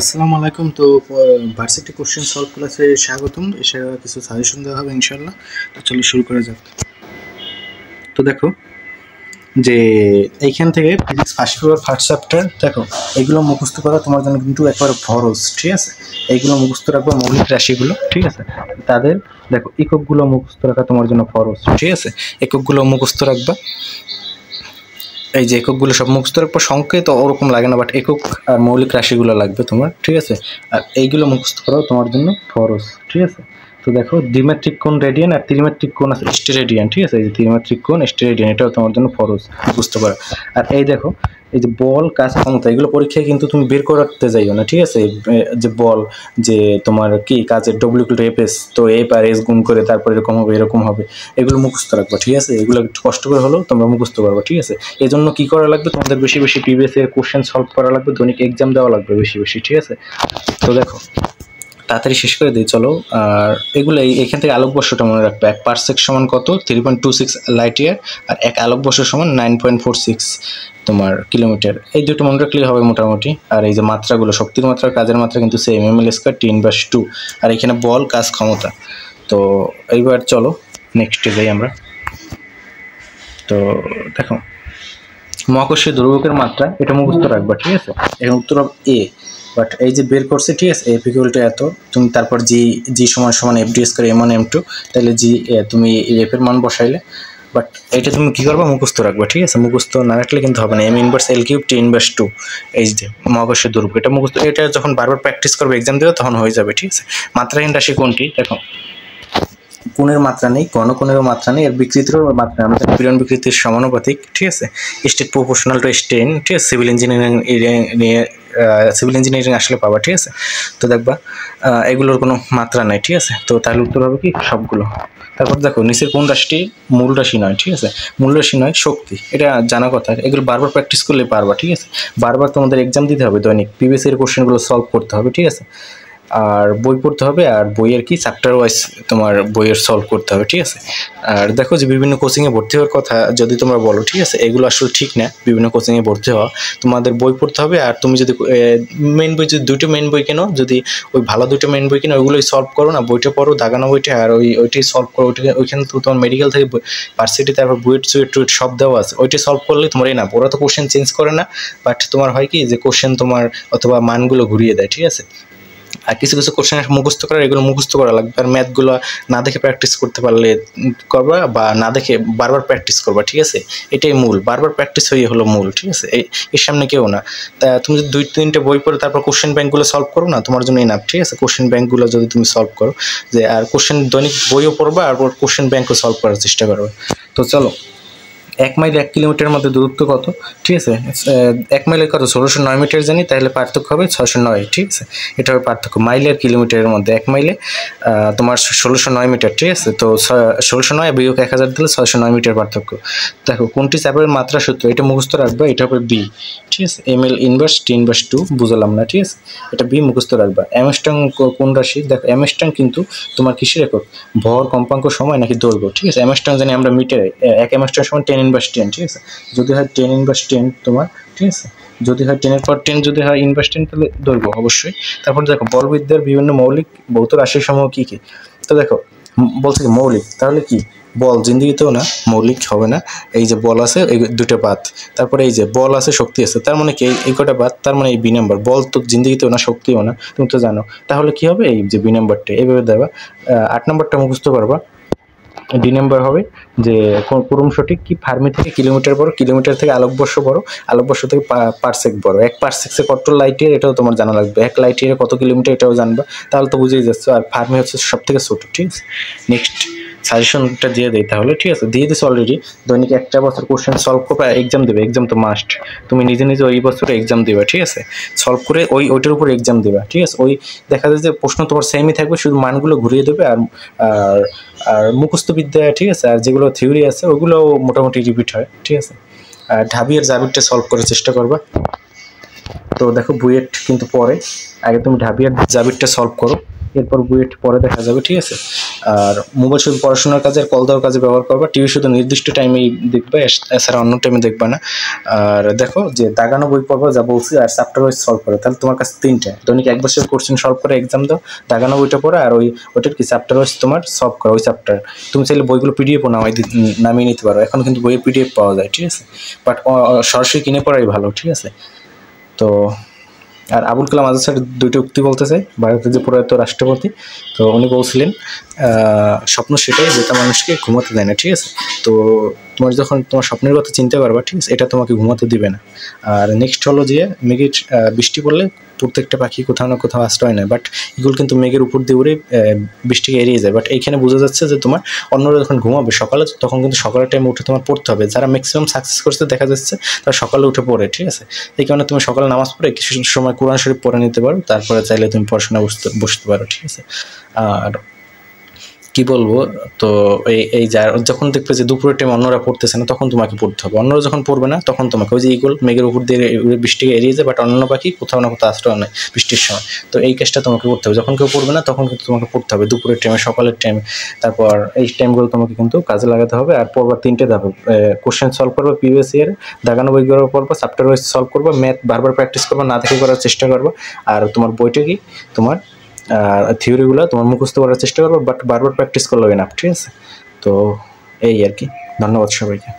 আসসালামু আলাইকুম। তো ভার্সিটি কোশ্চেন সলভ ক্লাসে স্বাগতম। এছাড়া কিছু সাজেশন দেওয়া হবে ইনশাল্লাহ। তো চলো শুরু করা যাক। তো দেখো যে এইখান থেকে physics first paper first chapter দেখো এগুলো মুখস্থ করা তোমার জন্য কিন্তু একবার ফরজ, ঠিক আছে। এইগুলো মুখস্থ রাখবা, মৌলিক রাশিগুলো, ঠিক আছে। তাদের দেখো এককগুলো মুখস্থ রাখা তোমার জন্য ফরজ, ঠিক আছে। এককগুলো মুখস্থ রাখবা। এই যে এককগুলো সব মুখস্থ রাখবো, সংকেত ওরকম লাগে না, বাট একক আর মৌলিক রাশিগুলো লাগবে তোমার, ঠিক আছে। আর এইগুলো মুখস্থ করাও তোমার জন্য ফরজ, ঠিক আছে। তো দেখো দ্বিমাত্রিক কোণ রেডিয়ান আর ত্রিমাত্রিক কোণ আছে স্টেরেডিয়ান, ঠিক আছে। এই যে ত্রিমাত্রিক কোণ স্টেরেডিয়ান, এটাও তোমার জন্য ফরজ বুঝতে পারো। আর এই দেখো এই যে বল, কাজ, ক্ষমতা, এগুলো পরীক্ষায় কিন্তু তুমি বের করতে যাইও না, ঠিক আছে। যে বল, যে তোমার কি কাজের W equal to F S, তো এফ আর এস গুণ করে তারপর এরকম হবে এরকম হবে, এগুলো মুখস্থ রাখবা, ঠিক আছে। এগুলো একটু কষ্ট করে হলেও তোমরা মুখস্থ পারবা, ঠিক আছে। এই জন্য কি করা লাগবে, তোমাদের বেশি বেশি প্রিভিয়াস এর কোশ্চেন সলভ করা লাগবে, দৈনিক এক্সাম দেওয়া লাগবে বেশি বেশি, ঠিক আছে। তো দেখো তাড়াতাড়ি শেষ করে দিই চলো। আর এগুলো এখান থেকে আলোকবর্ষটা মনে রাখবে। 1 পারসেক সমান কত, 3.26 লাইট ইয়ার। আর 1 আলোকবর্ষ সমান 9.46 তোমার কিলোমিটার। এই দুটো মনে রাখলেই হবে মোটামুটি। আর এই যে মাত্রাগুলো, শক্তির মাত্রা, কাজের মাত্রা কিন্তু সেম, ml স্কয়ার T/2। আর এখানে বল, কাজ, ক্ষমতা। তো এইবার চলো নেক্সটে যাই আমরা। তো দেখো মহাকর্ষীয় দুর্ভোগের মাত্রা, এটা মুখস্থ রাখবা, ঠিক আছে। এখন উত্তর হবে এ। বাট এই যে বের করছে, ঠিক আছে, এফ ইকুয়াল টু এত, তুমি তারপর জি সমান সমান F D square M1 M2, তাহলে জি তুমি এফ এর মান বসাইলে। বাট এটা তুমি কি করবা, মুখস্থ রাখবা, ঠিক আছে। মুখস্থ না রাখলে কিন্তু হবে না। M inverse L cube T/2, এই যে মহাকর্ষীয় দুর্ভোগ, এটা মুখস্থ। এটা যখন বারবার প্র্যাকটিস করবে, এক্সাম দেবে, তখন হয়ে যাবে, ঠিক আছে। মাত্রাহীন রাশি কোনটি, দেখো কোণের মাত্রা নেই, ঘনকোণেরও মাত্রা নেই, এর বিকৃতিরও মাত্রা আমরা পীড়ন বিকৃতির সমানুপাতিক, ঠিক আছে। স্টেট প্রপোর্শনাল টু স্টেন, ঠিক আছে। সিভিল ইঞ্জিনিয়ারিং আসলে পাবা, ঠিক আছে। তো দেখবা এগুলোর কোনো মাত্রা নাই, ঠিক আছে। তো তাহলে উত্তর হবে কি, সবগুলো। তারপর দেখো নিচের কোন রাশিটি মূল রাশি নয়, ঠিক আছে। মূল রাশি নয় শক্তি, এটা জানা কথা। এগুলো বারবার প্র্যাকটিস করলে পারবা, ঠিক আছে। বারবার তোমাদের এক্সাম দিতে হবে, দৈনিক প্রিভিয়াস এর কোশ্চেনগুলো সলভ করতে হবে, ঠিক আছে। আর বই পড়তে হবে, আর বইয়ের কি চ্যাপ্টার ওয়াইজ তোমার বইয়ের সলভ করতে হবে, ঠিক আছে। আর দেখো যে বিভিন্ন কোচিংয়ে ভর্তি হওয়ার কথা যদি তোমরা বলো, ঠিক আছে, এগুলো আসলে ঠিক না। বিভিন্ন কোচিংয়ে ভর্তি হওয়া, তোমাদের বই পড়তে হবে। আর তুমি যদি মেন বই, যদি দুটো মেন বই কেনো, যদি ওই ভালো দুটো মেন বই কেনো, ওইগুলোই সলভ করো না, বইটা পড়ো দাগানো বইটা, আর ওইটাই সলভ করো। ওইখানে তো তোমার মেডিকেল থেকে ভার্সিটি, তারপর বুয়েট সুয়েট সব দেওয়া আছে, ওইটাই সলভ করলে তোমার এই না, ওরা তো কোশ্চেন চেঞ্জ করে না, বাট তোমার হয় কি যে কোশ্চেন তোমার অথবা মানগুলো ঘুরিয়ে দেয়, ঠিক আছে। আর কিছু কিছু কোশ্চেন মুখস্থ করা, এগুলো মুখস্থ করা লাগবে। আর ম্যাথগুলো না দেখে প্র্যাকটিস করতে পারলে করবা, বা না দেখে বারবার প্র্যাকটিস করবা, ঠিক আছে। এটাই মূল, বারবার প্র্যাকটিস হয়ে হলো মূল, ঠিক আছে। এর সামনে কেউ না। তা তুমি যদি 2-3টে বই পড়ে তারপর কোশ্চেন ব্যাংকগুলো সলভ করো না, তোমার জন্য এনাফ, ঠিক আছে। কোশ্চেন ব্যাংকগুলো যদি তুমি সলভ করো, যে আর কোশ্চেন দৈনিক বইও পড়বা, আর কোশ্চেন ব্যাংকও সলভ করার চেষ্টা করবে। তো চলো, 1 মাইল 1 কিলোমিটারের মধ্যে দূরত্ব কত, ঠিক আছে। 1 মাইলে কত, 1609 মিটার জানি, তাহলে পার্থক্য হবে 609, ঠিক আছে। এটা হবে পার্থক্য মাইল আর কিলোমিটারের মধ্যে। 1 মাইলে তোমার 1609 মিটার, ঠিক আছে। তো 1609 বিয়োগ 1000 দিলে 609 মিটার পার্থক্য। দেখো কোনটি চাপের মাত্রা সূত্র, এটা মুখস্থ রাখবা। এটা হবে বি, ঠিক আছে। ml ইনভার্স T/2 বুঝলাম না, ঠিক আছে। এটা বি মুখস্থ রাখবা। অ্যামস্ট্রং কোন রাশি, দেখো অ্যামস্ট্রং কিন্তু তোমার কিসের একক, ভর, কম্পাঙ্ক, সময় নাকি দৈর্ঘ্য, ঠিক আছে। অ্যামস্ট্রং জানি আমরা মিটারে, 1 অ্যামস্ট্রং সমান 10/10, ঠিক আছে। যদি হয় 10/10 তোমার, ঠিক আছে। যদি হয় 10 এর পর 10, যদি হয় 10/10, তাহলে দৈর্ঘ্য অবশ্যই। তারপর দেখো বলবিদ্যার বিভিন্ন মৌলিক ভৌত রাশি সমূহ কি কি। তো দেখো বলছে কি মৌলিক, তাহলে কি বল জিন্দিগিতেও না, মৌলিক হবে না। এই যে বল আছে, এই দুটো বাদ। তারপরে এই যে বল আছে, শক্তি আছে, তার মানে কি এই কটা বাদ, তার মানে এই বি নাম্বার। বল তো জিন্দিগিতেও না, শক্তিও না, তুমি তো জানো। তাহলে কি হবে, এই যে বি নাম্বারটা এইভাবে দেবা। 8 নাম্বারটা মুখস্থ করবা। ডি নাম্বার হবে যে পরম সঠিক কি, ফার্মি থেকে কিলোমিটার বড়, কিলোমিটার থেকে আলোকবর্ষ বড়, আলোকবর্ষ থেকে পারসেক বড়। 1 পারসেক্সে কত লাইট ইয়ার, এটাও তোমার জানা লাগবে। 1 লাইট ইয়ারে কত কিলোমিটার, এটাও জানবা, তাহলে তো বুঝেই যাচ্ছে। আর ফার্মি হচ্ছে সব থেকে ছোট, ঠিক আছে। নেক্সট সাজেশনটা দিয়ে দেয় তাহলে, ঠিক আছে। দিয়ে দিস অলরেডি। দৈনিক একটা বছর কোশ্চেন সলভ করবে, এক্সাম দেবে। এক্সাম তো মাস্ট, তুমি নিজে নিজে ওই বছরে এক্সাম দেবে, ঠিক আছে। সলভ করে ওইটার উপর এক্সাম দেবে, ঠিক আছে। ওই দেখা যায় যে প্রশ্ন তোমার সেমই থাকবে, শুধু মানগুলো ঘুরিয়ে দেবে। আর আর মুখস্থ বিদ্যা, ঠিক আছে। আর যেগুলো থিওরি আছে ওগুলো মোটামুটি রিপিট হয়, ঠিক আছে। আর ঢাবির জাবিরটা সলভ করার চেষ্টা করবা। তো দেখো বুয়েট কিন্তু পরে, আগে তুমি ঢাবির জাবিরটা সলভ করো। এরপর বুয়েট পরে দেখা যাবে, ঠিক আছে। আর মোবাইল শুধু পড়াশোনার কাজে আর কল দেওয়ার কাজে ব্যবহার করবা, টিভি শুধু নির্দিষ্ট টাইমেই দেখবে, এছাড়া অন্য টাইমে দেখবা না। আর দেখো যে দাগানো বই পড়বা যা বলছি, আর চ্যাপ্টার ওয়াইজ সলভ করে, তাহলে তোমার কাছে 3টা দৈনিক 1 বছর কোশ্চেন সলভ করে এক্সাম দাও, দাগানো বইটা পড়ে, আর ওইটার কি চ্যাপ্টার ওয়াইজ তোমার সলভ করো ওই চ্যাপ্টার। তুমি চাইলে বইগুলো পিডিএফও নামিয়ে নিতে পারো, এখন কিন্তু বইয়ের পিডিএফ পাওয়া যায়, ঠিক আছে। বাট সরাসরি কিনে পড়াই ভালো, ঠিক আছে। তো আর আবুল কালাম আজাদ স্যার 2টি উক্তি বলতে চাই, ভারতের যে প্রয়াত রাষ্ট্রপতি, তো উনি বলছিলেন স্বপ্ন সেটাই যেটা মানুষকে ঘুমাতে দেয় না, ঠিক আছে। তো তোমার যখন তোমার স্বপ্নের কথা চিনতে পারবা, ঠিক আছে, এটা তোমাকে ঘুমাতে দিবে না। আর নেক্সট হলো যে মেঘের বৃষ্টি পড়লে প্রত্যেকটা পাখি কোথাও না কোথাও আশ্রয় নেয়, বাট এগুলো কিন্তু মেঘের উপর দিয়ে উড়ে বৃষ্টিকে এড়িয়ে যায়। বাট এইখানে বোঝা যাচ্ছে যে তোমার অন্যরা যখন ঘুমাবে সকালে, তখন কিন্তু সকালের টাইমে উঠে তোমার পড়তে হবে। যারা ম্যাক্সিমাম সাকসেস করতে দেখা যাচ্ছে তারা সকালে উঠে পড়ে, ঠিক আছে। এই কারণে তুমি সকালে নামাজ পড়ে কিছু সময় কোরআন শরীফ পড়ে নিতে পারো, তারপরে চাইলে তুমি পড়াশোনা বসতে পারো, ঠিক আছে। আর কি বলবো, তো এই যখন দেখবে যে দুপুরের টাইম অন্যরা পড়তেছে না, তখন তোমাকে পড়তে হবে। অন্যরা যখন পড়বে না, তখন তোমাকে ওই যে ইগল মেঘের উপর দিয়ে বৃষ্টিকে এড়িয়ে যায়, বাট অন্য পাখি কোথাও না কোথাও আশ্রয় নেয় বৃষ্টির সময়। তো এই কাজটা তোমাকে করতে হবে। যখন কেউ পড়বে না, তখন কিন্তু তোমাকে পড়তে হবে দুপুরের টাইমে, সকালের টাইমে। তারপর এই টাইমগুলো তোমাকে কিন্তু কাজে লাগাতে হবে। আর পড়বা 3টে ধাপে, কোশ্চেন সলভ করবা প্রিভিয়াস ইয়ার, দাগানো বইগুলো পড়বা, চ্যাপ্টার ওয়াইজ সলভ করবা, ম্যাথ বারবার প্র্যাকটিস করবা, না দেখে করার চেষ্টা করবা। আর তোমার বইটা কি, তোমার থিওরিগুলো তোমার মুখস্থ করার চেষ্টা করবো, বাট বারবার প্র্যাকটিস করলেও এনাফ, ঠিক আছে। তো এই আর কি। ধন্যবাদ সবাইকে।